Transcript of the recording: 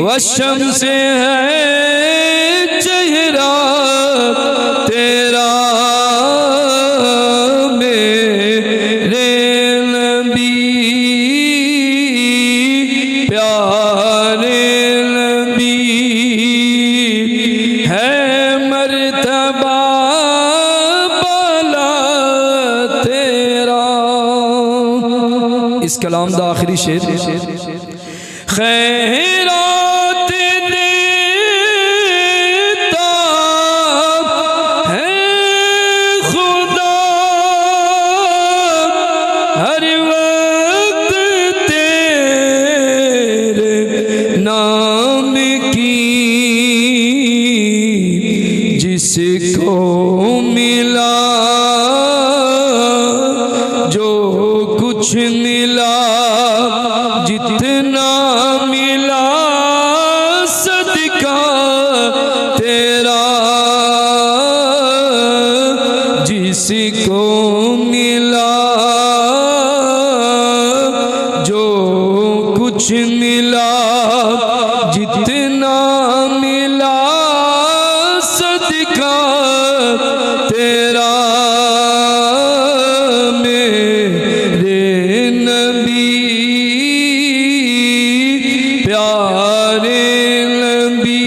वशम्स है चेहरा तेरा मेरे नबी प्यारे नबी है मर्तबा बाला तेरा। इस कलाम दा आखिरी शेर खैरात देता है खुदा हर वक्त तेरे नाम की जिसको मिला जो कुछ मिला जितना मिला सदका तेरा जिसको मिला जो कुछ मिला जितना मिला सदका तेरा प्यारे नबी